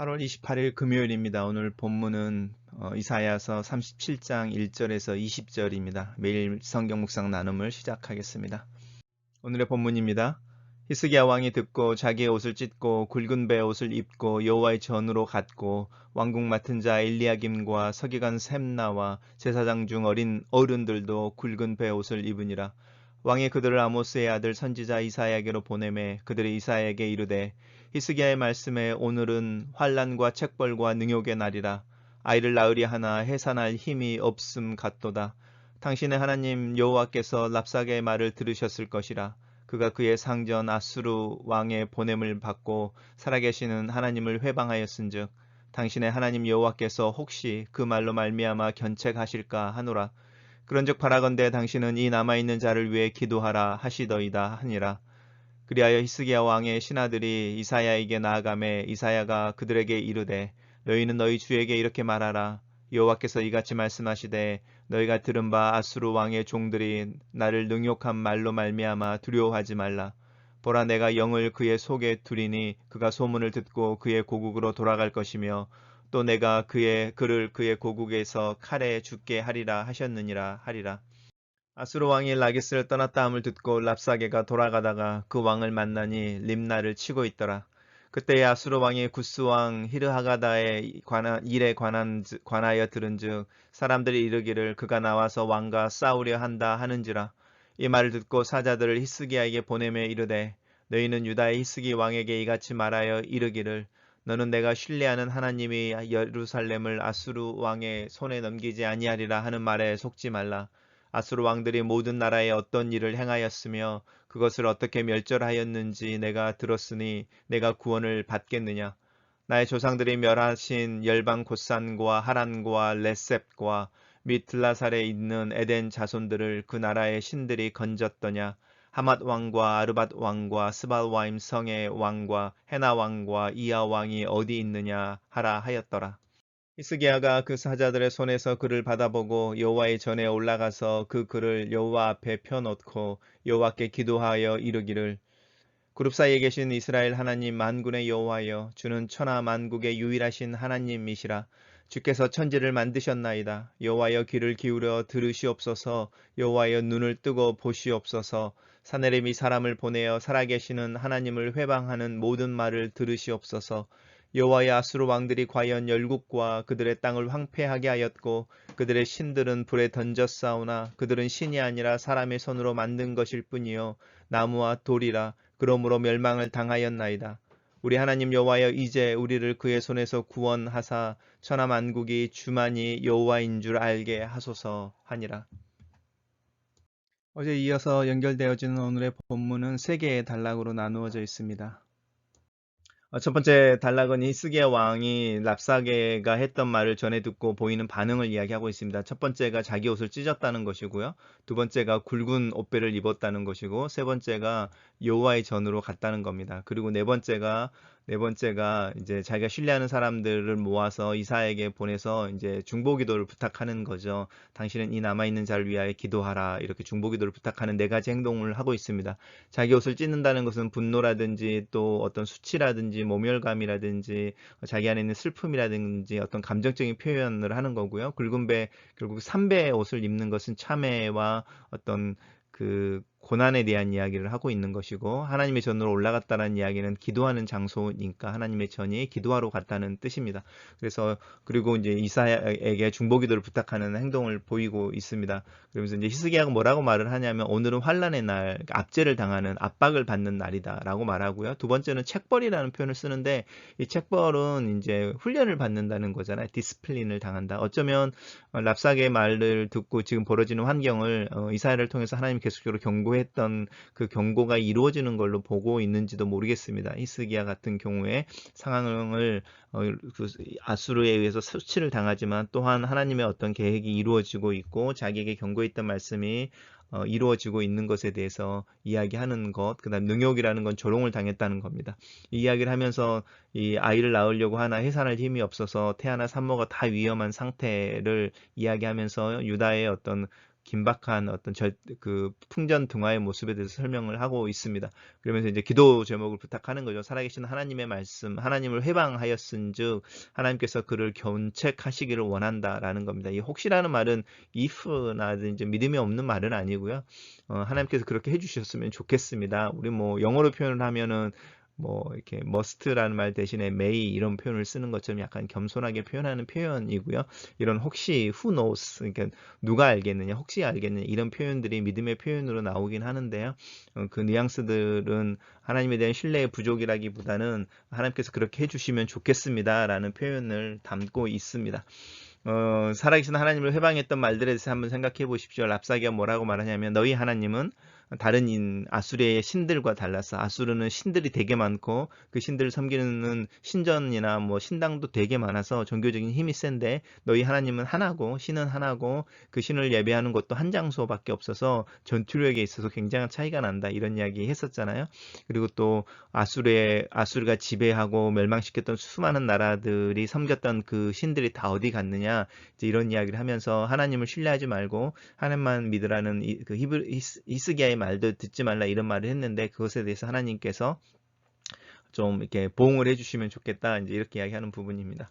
8월 28일 금요일입니다. 오늘 본문은 이사야서 37장 1절에서 20절입니다. 매일 성경 묵상 나눔을 시작하겠습니다. 오늘의 본문입니다. 히스기야 왕이 듣고 자기의 옷을 찢고 굵은 배 옷을 입고 여호와의 전으로 갔고 왕국 맡은 자 엘리야김과 서기관 셈나와 제사장 중 어른들도 굵은 배 옷을 입으니라. 왕이 그들을 아모스의 아들 선지자 이사야에게로 보내매 그들이 이사야에게 이르되 히스기야의 말씀에 오늘은 환난과 책벌과 능욕의 날이라. 아이를 낳으리 하나 해산할 힘이 없음 같도다. 당신의 하나님 여호와께서 랍사게의 말을 들으셨을 것이라. 그가 그의 상전 아수르 왕의 보냄을 받고 살아계시는 하나님을 회방하였은즉 당신의 하나님 여호와께서 혹시 그 말로 말미암아 견책하실까 하노라. 그런즉 바라건대 당신은 이 남아있는 자를 위해 기도하라 하시더이다 하니라. 그리하여 히스기야 왕의 신하들이 이사야에게 나아가매 이사야가 그들에게 이르되 너희는 너희 주에게 이렇게 말하라. 여호와께서 이같이 말씀하시되 너희가 들은 바 아수르 왕의 종들이 나를 능욕한 말로 말미암아 두려워하지 말라. 보라 내가 영을 그의 속에 두리니 그가 소문을 듣고 그의 고국으로 돌아갈 것이며 또 내가 그를 그의 고국에서 칼에 죽게 하리라 하셨느니라 하리라. 아수르 왕이 라기스를 떠났다 함을 듣고 랍사게가 돌아가다가 그 왕을 만나니 림나를 치고 있더라. 그때에 아수르 왕이 구스 왕 히르하가다의 일에 관하여 들은즉 사람들이 이르기를 그가 나와서 왕과 싸우려 한다 하는지라. 이 말을 듣고 사자들을 히스기야에게 보내매 이르되 너희는 유다의 히스기 왕에게 이같이 말하여 이르기를 너는 내가 신뢰하는 하나님이 예루살렘을 아수르 왕의 손에 넘기지 아니하리라 하는 말에 속지 말라. 아수르 왕들이 모든 나라에 어떤 일을 행하였으며 그것을 어떻게 멸절하였는지 내가 들었으니 내가 구원을 받겠느냐. 나의 조상들이 멸하신 열방 곳산과 하란과 레셉과 및 들라살에 있는 에덴 자손들을 그 나라의 신들이 건졌더냐. 하맛 왕과 아르밧 왕과 스발와임 성의 왕과 헤나 왕과 이하 왕이 어디 있느냐 하라 하였더라. 히스기야가 그 사자들의 손에서 글을 받아보고 여호와의 전에 올라가서 그 글을 여호와 앞에 펴놓고 여호와께 기도하여 이르기를 그룹 사이에 계신 이스라엘 하나님 만군의 여호와여 주는 천하 만국의 유일하신 하나님이시라. 주께서 천지를 만드셨나이다. 여호와여 귀를 기울여 들으시옵소서. 여호와여 눈을 뜨고 보시옵소서. 사내림이 사람을 보내어 살아계시는 하나님을 회방하는 모든 말을 들으시옵소서. 여호와의 아수르 왕들이 과연 열국과 그들의 땅을 황폐하게 하였고 그들의 신들은 불에 던졌사오나 그들은 신이 아니라 사람의 손으로 만든 것일 뿐이요 나무와 돌이라. 그러므로 멸망을 당하였나이다. 우리 하나님 여호와여 이제 우리를 그의 손에서 구원하사 천하 만국이 주만이 여호와인 줄 알게 하소서 하니라. 어제 이어서 연결되어지는 오늘의 본문은 세 개의 단락으로 나누어져 있습니다. 첫 번째 단락은 히스기야 왕이 랍사게가 했던 말을 전해 듣고 보이는 반응을 이야기하고 있습니다. 첫 번째가 자기 옷을 찢었다는 것이고요. 두 번째가 굵은 옷배를 입었다는 것이고 세 번째가 여호와의 전으로 갔다는 겁니다. 그리고 네 번째가 이제 자기가 신뢰하는 사람들을 모아서 이사야에게 보내서 이제 중보기도를 부탁하는 거죠. 당신은 이 남아있는 자를 위하여 기도하라. 이렇게 중보기도를 부탁하는 네 가지 행동을 하고 있습니다. 자기 옷을 찢는다는 것은 분노라든지 또 어떤 수치라든지 모멸감이라든지 자기 안에 있는 슬픔이라든지 어떤 감정적인 표현을 하는 거고요. 굵은 배, 결국 3배의 옷을 입는 것은 참회와 어떤 그 고난에 대한 이야기를 하고 있는 것이고 하나님의 전으로 올라갔다는 이야기는 기도하는 장소니까 하나님의 전이 기도하러 갔다는 뜻입니다. 그래서 그리고 이제 이사야에게 중보기도를 부탁하는 행동을 보이고 있습니다. 그러면서 이제 히스기야가 뭐라고 말을 하냐면 오늘은 환란의 날, 압제를 당하는 압박을 받는 날이다라고 말하고요. 두 번째는 책벌이라는 표현을 쓰는데 이 책벌은 이제 훈련을 받는다는 거잖아요. 디스플린을 당한다. 어쩌면 랍사게의 말을 듣고 지금 벌어지는 환경을 이사야를 통해서 하나님 계속적으로 경고했던 그 경고가 이루어지는 걸로 보고 있는지도 모르겠습니다. 히스기야 같은 경우에 상황을 그 아수르에 의해서 수치를 당하지만 또한 하나님의 어떤 계획이 이루어지고 있고 자기에게 경고했던 말씀이 이루어지고 있는 것에 대해서 이야기하는 것, 그 다음 능욕이라는 건 조롱을 당했다는 겁니다. 이 이야기를 하면서 이 아이를 낳으려고 하나 해산할 힘이 없어서 태아나 산모가 다 위험한 상태를 이야기하면서 유다의 어떤 긴박한 어떤 그 풍전등화의 모습에 대해서 설명을 하고 있습니다. 그러면서 이제 기도 제목을 부탁하는 거죠. 살아계신 하나님의 말씀, 하나님을 회방하였은즉 하나님께서 그를 견책하시기를 원한다라는 겁니다. 이 혹시라는 말은 if나 이제 믿음이 없는 말은 아니고요. 하나님께서 그렇게 해주셨으면 좋겠습니다. 우리 뭐 영어로 표현을 하면은 뭐 이렇게 must라는 말 대신에 may 이런 표현을 쓰는 것처럼 약간 겸손하게 표현하는 표현이고요. 이런 혹시 who knows 그러니까 누가 알겠느냐 혹시 알겠느냐 이런 표현들이 믿음의 표현으로 나오긴 하는데요. 그 뉘앙스들은 하나님에 대한 신뢰의 부족이라기보다는 하나님께서 그렇게 해주시면 좋겠습니다라는 표현을 담고 있습니다. 살아계신 하나님을 회방했던 말들에 대해서 한번 생각해 보십시오. 랍사기가 뭐라고 말하냐면 너희 하나님은 다른 아수르의 신들과 달라서 아수르는 신들이 되게 많고 그 신들을 섬기는 신전이나 뭐 신당도 되게 많아서 종교적인 힘이 센데 너희 하나님은 하나고 신은 하나고 그 신을 예배하는 곳도 한 장소밖에 없어서 전투력에 있어서 굉장한 차이가 난다 이런 이야기 했었잖아요. 그리고 또 아수르가 지배하고 멸망시켰던 수많은 나라들이 섬겼던 그 신들이 다 어디 갔느냐 이제 이런 이야기를 하면서 하나님을 신뢰하지 말고 하나님만 믿으라는 그 히스기야의 말도 듣지 말라 이런 말을 했는데 그것에 대해서 하나님께서 좀 이렇게 보응을 해주시면 좋겠다 이제 이렇게 이야기하는 부분입니다.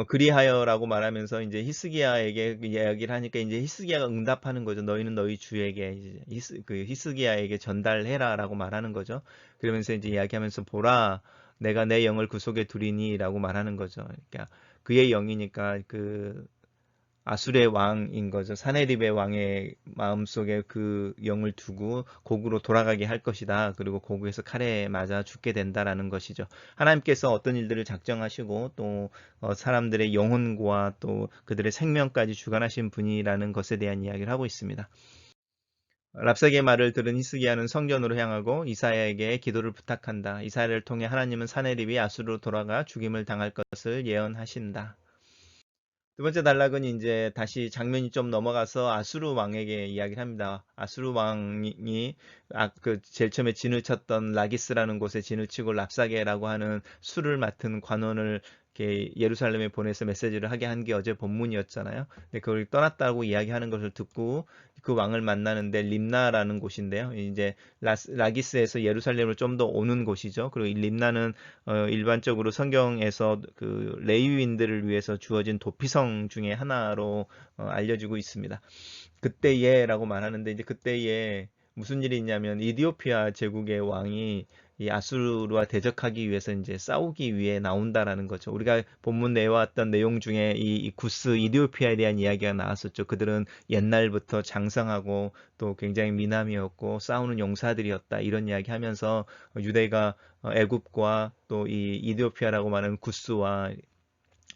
그리하여라고 말하면서 이제 히스기야에게 이야기를 하니까 이제 히스기야가 응답하는 거죠. 너희는 너희 주에게 이제 히스기야에게 전달해라라고 말하는 거죠. 그러면서 이제 이야기하면서 보라, 내가 내 영을 그 속에 두리니라고 말하는 거죠. 그러니까 그의 영이니까 그 아술의 왕인 거죠. 사네립의 왕의 마음속에 그 영을 두고 고국으로 돌아가게 할 것이다. 그리고 고국에서 칼에 맞아 죽게 된다라는 것이죠. 하나님께서 어떤 일들을 작정하시고 또 사람들의 영혼과 또 그들의 생명까지 주관하신 분이라는 것에 대한 이야기를 하고 있습니다. 랍사기의 말을 들은 히스기야는 성전으로 향하고 이사야에게 기도를 부탁한다. 이사야를 통해 하나님은 사네립이 아수르로 돌아가 죽임을 당할 것을 예언하신다. 두 번째 단락은 이제 다시 장면이 좀 넘어가서 아수르 왕에게 이야기를 합니다. 아수르 왕이 그 제일 처음에 진을 쳤던 라기스라는 곳에 진을 치고 랍사게라고 하는 술을 맡은 관원을 이렇게 예루살렘에 보내서 메시지를 하게 한 게 어제 본문이었잖아요. 근데 그걸 떠났다고 이야기하는 것을 듣고 그 왕을 만나는데 림나라는 곳인데요. 이제 라기스에서 예루살렘으로 좀 더 오는 곳이죠. 그리고 이 림나는 일반적으로 성경에서 그 레위인들을 위해서 주어진 도피성 중에 하나로 알려지고 있습니다. 그때에라고 말하는데 이제 그때에 무슨 일이 있냐면 이디오피아 제국의 왕이 이 아수르와 대적하기 위해서 이제 싸우기 위해 나온다라는 거죠. 우리가 본문 내왔던 내용 중에 이 구스 이디오피아에 대한 이야기가 나왔었죠. 그들은 옛날부터 장성하고 또 굉장히 미남이었고 싸우는 용사들이었다 이런 이야기 하면서 유대가 애굽과 또 이 이디오피아라고 말하는 구스와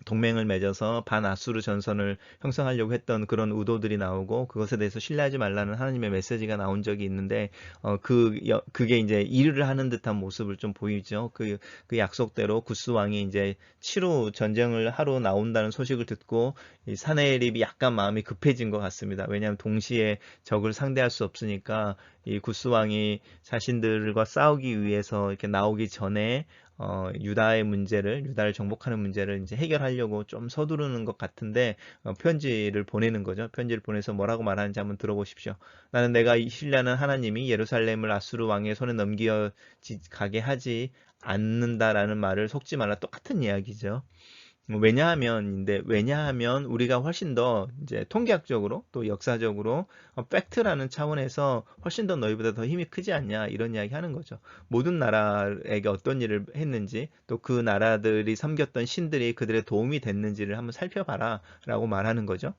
동맹을 맺어서 반아수르 전선을 형성하려고 했던 그런 의도들이 나오고 그것에 대해서 신뢰하지 말라는 하나님의 메시지가 나온 적이 있는데 그게 이제 일을 하는 듯한 모습을 좀 보이죠. 그 약속대로 구스 왕이 이제 치루 전쟁을 하러 나온다는 소식을 듣고 이 사네립이 약간 마음이 급해진 것 같습니다. 왜냐하면 동시에 적을 상대할 수 없으니까 이 구스 왕이 자신들과 싸우기 위해서 이렇게 나오기 전에 유다를 정복하는 문제를 이제 해결하려고 좀 서두르는 것 같은데 편지를 보내는 거죠. 편지를 보내서 뭐라고 말하는지 한번 들어보십시오. 나는 내가 신뢰하는 하나님이 예루살렘을 아수르 왕의 손에 넘겨 가게 하지 않는다라는 말을 속지 말라 똑같은 이야기죠. 왜냐하면 우리가 훨씬 더 이제 통계학적으로 또 역사적으로 팩트라는 차원에서 훨씬 더 너희보다 더 힘이 크지 않냐 이런 이야기 하는 거죠. 모든 나라에게 어떤 일을 했는지 또 그 나라들이 섬겼던 신들이 그들의 도움이 됐는지를 한번 살펴봐라 라고 말하는 거죠.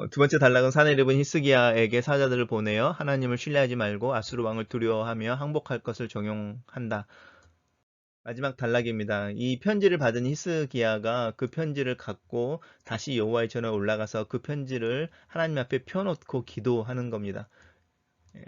두 번째 단락은 사내립은 히스기야에게 사자들을 보내어 하나님을 신뢰하지 말고 아수르 왕을 두려워하며 항복할 것을 종용한다. 마지막 단락입니다. 이 편지를 받은 히스기야가 그 편지를 갖고 다시 여호와의 전에 올라가서 그 편지를 하나님 앞에 펴놓고 기도하는 겁니다.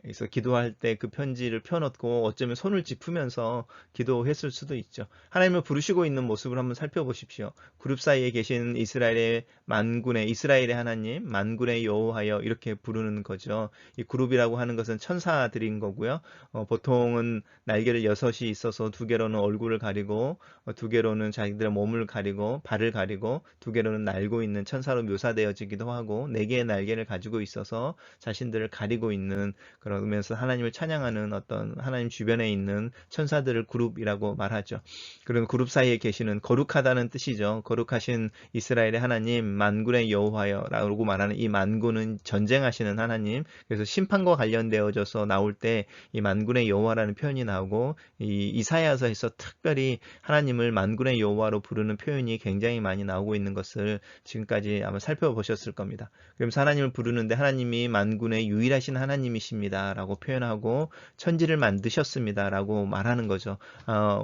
그래서 기도할 때 그 편지를 펴놓고 어쩌면 손을 짚으면서 기도했을 수도 있죠. 하나님을 부르시고 있는 모습을 한번 살펴보십시오. 그룹 사이에 계신 이스라엘의 만군의 이스라엘의 하나님, 만군의 여호와여 이렇게 부르는 거죠. 이 그룹이라고 하는 것은 천사들인 거고요. 보통은 날개를 6이 있어서 2개로는 얼굴을 가리고 2개로는 자기들의 몸을 가리고 발을 가리고 2개로는 날고 있는 천사로 묘사되어지기도 하고 4개의 날개를 가지고 있어서 자신들을 가리고 있는, 그러면서 하나님을 찬양하는 어떤 하나님 주변에 있는 천사들을 그룹이라고 말하죠. 그런 그룹 사이에 계시는, 거룩하다는 뜻이죠. 거룩하신 이스라엘의 하나님, 만군의 여호와여라고 말하는 이 만군은 전쟁하시는 하나님. 그래서 심판과 관련되어져서 나올 때 이 만군의 여호와라는 표현이 나오고, 이 이사야서에서 특별히 하나님을 만군의 여호와로 부르는 표현이 굉장히 많이 나오고 있는 것을 지금까지 아마 살펴보셨을 겁니다. 그러면서 하나님을 부르는데 하나님이 만군의 유일하신 하나님이십니다 라고 표현하고 천지를 만드셨습니다 라고 말하는 거죠.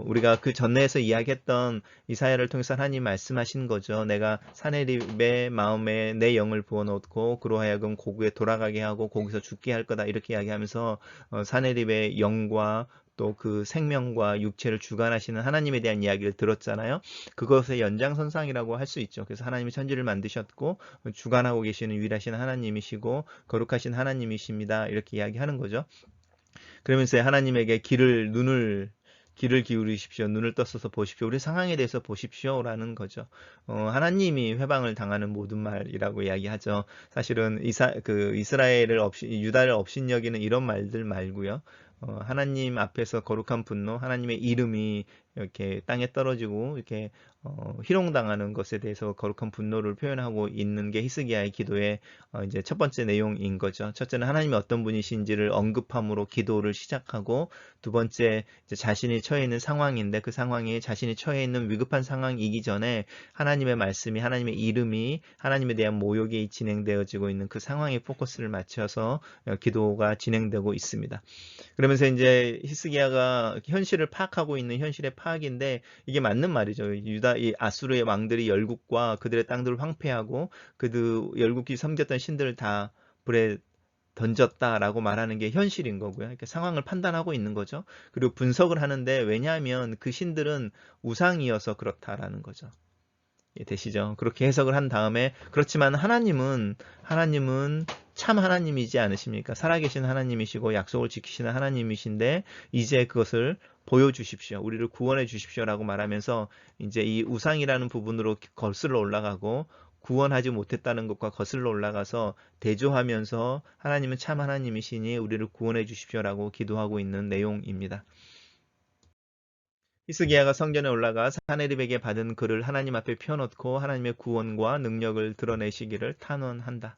우리가 그 전에서 이야기했던 이사야를 통해서 하나님 말씀하신 거죠. 내가 사내립의 마음에 내 영을 부어놓고 그로 하여금 고국에 돌아가게 하고 거기서 죽게 할 거다, 이렇게 이야기하면서 사내립의 영과 또 그 생명과 육체를 주관하시는 하나님에 대한 이야기를 들었잖아요. 그것의 연장선상이라고 할 수 있죠. 그래서 하나님이 천지를 만드셨고 주관하고 계시는 유일하신 하나님이시고 거룩하신 하나님이십니다, 이렇게 이야기하는 거죠. 그러면서 하나님에게 귀를 기울이십시오. 눈을 떠서 보십시오. 우리 상황에 대해서 보십시오라는 거죠. 하나님이 회방을 당하는 모든 말이라고 이야기하죠. 사실은 이스라엘을 유다를 업신여기는 이런 말들 말고요. 하나님 앞에서 거룩한 분노, 하나님의 이름이 이렇게 땅에 떨어지고 이렇게 희롱당하는 것에 대해서 거룩한 분노를 표현하고 있는 게 히스기야의 기도의 이제 첫 번째 내용인 거죠. 첫째는 하나님이 어떤 분이신지를 언급함으로 기도를 시작하고, 두 번째 이제 자신이 처해 있는 상황인데 그 상황이 자신이 처해 있는 위급한 상황이기 전에 하나님의 말씀이, 하나님의 이름이, 하나님에 대한 모욕이 진행되어지고 있는 그 상황에 포커스를 맞춰서 기도가 진행되고 있습니다. 그러면서 이제 히스기야가 현실을 파악하고 있는 현실의 파악인데 이게 맞는 말이죠. 이 아수르의 왕들이 열국과 그들의 땅들을 황폐하고 그들 열국이 섬겼던 신들을 다 불에 던졌다라고 말하는 게 현실인 거고요. 이렇게 상황을 판단하고 있는 거죠. 그리고 분석을 하는데, 왜냐하면 그 신들은 우상이어서 그렇다라는 거죠. 되시죠? 그렇게 해석을 한 다음에, 그렇지만 하나님은 참 하나님이지 않으십니까? 살아계신 하나님이시고 약속을 지키시는 하나님이신데 이제 그것을 보여주십시오. 우리를 구원해 주십시오라고 말하면서 이제 이 우상이라는 부분으로 거슬러 올라가고, 구원하지 못했다는 것과 거슬러 올라가서 대조하면서 하나님은 참 하나님이시니 우리를 구원해 주십시오라고 기도하고 있는 내용입니다. 히스기야가 성전에 올라가 사네립에게 받은 글을 하나님 앞에 펴놓고 하나님의 구원과 능력을 드러내시기를 탄원한다.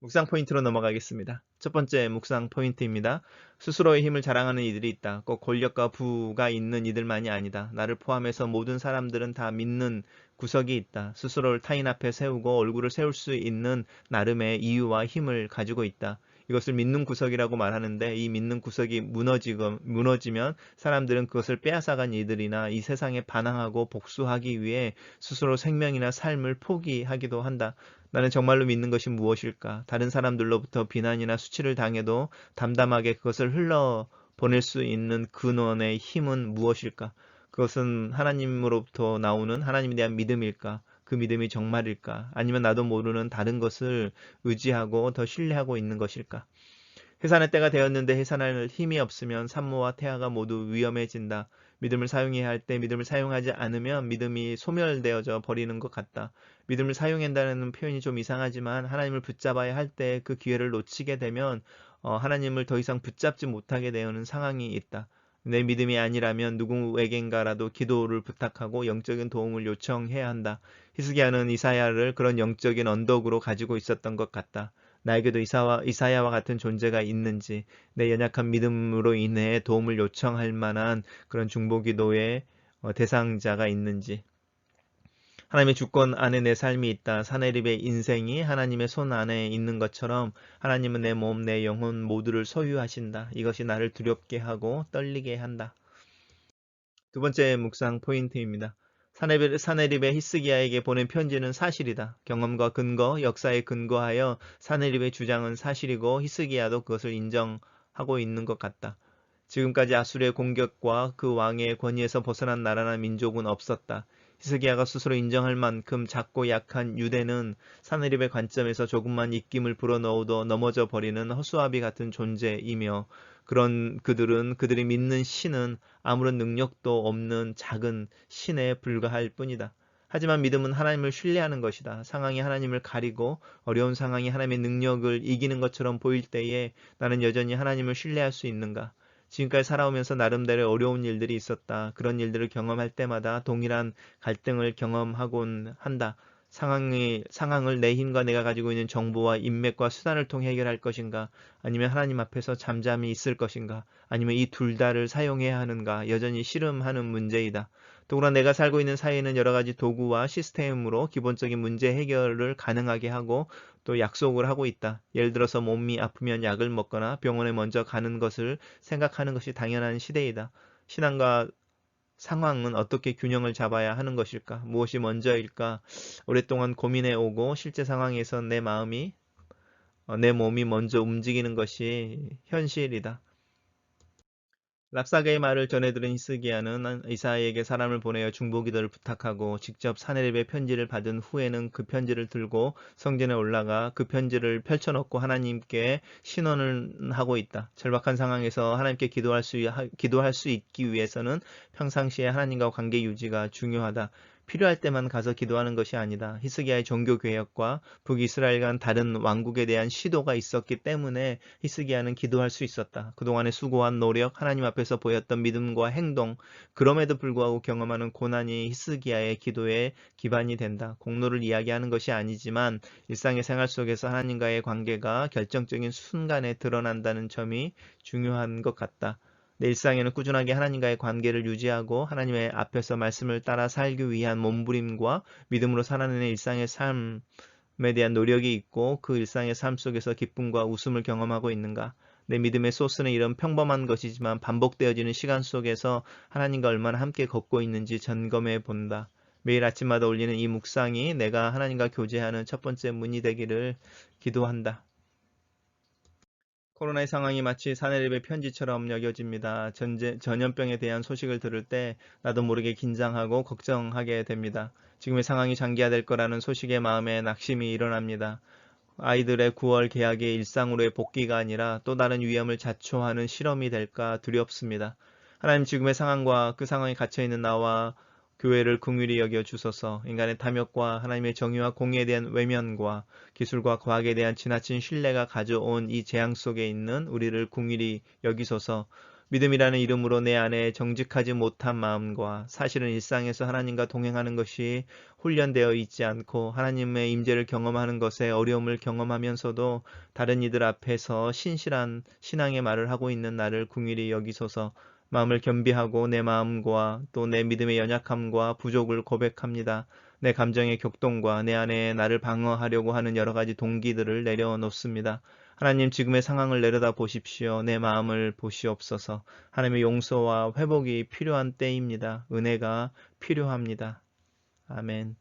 묵상 포인트로 넘어가겠습니다. 첫 번째 묵상 포인트입니다. 스스로의 힘을 자랑하는 이들이 있다. 꼭 권력과 부가 있는 이들만이 아니다. 나를 포함해서 모든 사람들은 다 믿는 구석이 있다. 스스로를 타인 앞에 세우고 얼굴을 세울 수 있는 나름의 이유와 힘을 가지고 있다. 이것을 믿는 구석이라고 말하는데, 이 믿는 구석이 무너지면 사람들은 그것을 빼앗아간 이들이나 이 세상에 반항하고 복수하기 위해 스스로 생명이나 삶을 포기하기도 한다. 나는 정말로 믿는 것이 무엇일까? 다른 사람들로부터 비난이나 수치를 당해도 담담하게 그것을 흘러보낼 수 있는 근원의 힘은 무엇일까? 그것은 하나님으로부터 나오는 하나님에 대한 믿음일까? 그 믿음이 정말일까? 아니면 나도 모르는 다른 것을 의지하고 더 신뢰하고 있는 것일까? 해산의 때가 되었는데 해산할 힘이 없으면 산모와 태아가 모두 위험해진다. 믿음을 사용해야 할 때 믿음을 사용하지 않으면 믿음이 소멸되어져 버리는 것 같다. 믿음을 사용한다는 표현이 좀 이상하지만 하나님을 붙잡아야 할 때 그 기회를 놓치게 되면 하나님을 더 이상 붙잡지 못하게 되는 상황이 있다. 내 믿음이 아니라면 누구에겐가라도 기도를 부탁하고 영적인 도움을 요청해야 한다. 히스기야는 이사야를 그런 영적인 언덕으로 가지고 있었던 것 같다. 나에게도 이사야와 같은 존재가 있는지, 내 연약한 믿음으로 인해 도움을 요청할 만한 그런 중보기도의 대상자가 있는지. 하나님의 주권 안에 내 삶이 있다. 사내립의 인생이 하나님의 손 안에 있는 것처럼 하나님은 내 몸, 내 영혼 모두를 소유하신다. 이것이 나를 두렵게 하고 떨리게 한다. 두 번째 묵상 포인트입니다. 사네립의 히스기야에게 보낸 편지는 사실이다. 경험과 근거, 역사에 근거하여 사네립의 주장은 사실이고 히스기야도 그것을 인정하고 있는 것 같다. 지금까지 아수르의 공격과 그 왕의 권위에서 벗어난 나라나 민족은 없었다. 히스기야가 스스로 인정할 만큼 작고 약한 유대는 사네립의 관점에서 조금만 입김을 불어넣어도 넘어져 버리는 허수아비 같은 존재이며 그런 그들은 그들이 믿는 신은 아무런 능력도 없는 작은 신에 불과할 뿐이다. 하지만 믿음은 하나님을 신뢰하는 것이다. 상황이 하나님을 가리고 어려운 상황이 하나님의 능력을 이기는 것처럼 보일 때에 나는 여전히 하나님을 신뢰할 수 있는가? 지금까지 살아오면서 나름대로 어려운 일들이 있었다. 그런 일들을 경험할 때마다 동일한 갈등을 경험하곤 한다. 상황을 내 힘과 내가 가지고 있는 정보와 인맥과 수단을 통해 해결할 것인가? 아니면 하나님 앞에서 잠잠히 있을 것인가? 아니면 이 둘 다를 사용해야 하는가? 여전히 씨름하는 문제이다. 더구나 내가 살고 있는 사회는 여러 가지 도구와 시스템으로 기본적인 문제 해결을 가능하게 하고 또 약속을 하고 있다. 예를 들어서 몸이 아프면 약을 먹거나 병원에 먼저 가는 것을 생각하는 것이 당연한 시대이다. 신앙과 상황은 어떻게 균형을 잡아야 하는 것일까? 무엇이 먼저일까? 오랫동안 고민해 오고 실제 상황에서 내 몸이 먼저 움직이는 것이 현실이다. 랍사게의 말을 전해들은 히스기야는 이사야에게 사람을 보내어 중보기도를 부탁하고 직접 사네립의 편지를 받은 후에는 그 편지를 들고 성전에 올라가 그 편지를 펼쳐놓고 하나님께 신원을 하고 있다. 절박한 상황에서 하나님께 기도할 수 있기 위해서는 평상시에 하나님과 관계 유지가 중요하다. 필요할 때만 가서 기도하는 것이 아니다. 히스기야의 종교개혁과 북이스라엘 간 다른 왕국에 대한 시도가 있었기 때문에 히스기야는 기도할 수 있었다. 그동안의 수고한 노력, 하나님 앞에서 보였던 믿음과 행동, 그럼에도 불구하고 경험하는 고난이 히스기야의 기도의 기반이 된다. 공로를 이야기하는 것이 아니지만 일상의 생활 속에서 하나님과의 관계가 결정적인 순간에 드러난다는 점이 중요한 것 같다. 내 일상에는 꾸준하게 하나님과의 관계를 유지하고 하나님의 앞에서 말씀을 따라 살기 위한 몸부림과 믿음으로 살아내는 일상의 삶에 대한 노력이 있고 그 일상의 삶 속에서 기쁨과 웃음을 경험하고 있는가? 내 믿음의 소스는 이런 평범한 것이지만 반복되어지는 시간 속에서 하나님과 얼마나 함께 걷고 있는지 점검해 본다. 매일 아침마다 올리는 이 묵상이 내가 하나님과 교제하는 첫 번째 문이 되기를 기도한다. 코로나의 상황이 마치 사내립의 편지처럼 여겨집니다. 전염병에 대한 소식을 들을 때 나도 모르게 긴장하고 걱정하게 됩니다. 지금의 상황이 장기화될 거라는 소식에 마음에 낙심이 일어납니다. 아이들의 9월 개학이 일상으로의 복귀가 아니라 또 다른 위험을 자초하는 실험이 될까 두렵습니다. 하나님 지금의 상황과 그 상황에 갇혀있는 나와 교회를 긍휼히 여겨 주소서. 인간의 탐욕과 하나님의 정의와 공의에 대한 외면과 기술과 과학에 대한 지나친 신뢰가 가져온 이 재앙 속에 있는 우리를 긍휼히 여기소서. 믿음이라는 이름으로 내 안에 정직하지 못한 마음과 사실은 일상에서 하나님과 동행하는 것이 훈련되어 있지 않고 하나님의 임재를 경험하는 것에 어려움을 경험하면서도 다른 이들 앞에서 신실한 신앙의 말을 하고 있는 나를 긍휼히 여기소서. 마음을 겸비하고 내 마음과 또 내 믿음의 연약함과 부족을 고백합니다. 내 감정의 격동과 내 안에 나를 방어하려고 하는 여러 가지 동기들을 내려놓습니다. 하나님 지금의 상황을 내려다 보십시오. 내 마음을 보시옵소서. 하나님의 용서와 회복이 필요한 때입니다. 은혜가 필요합니다. 아멘.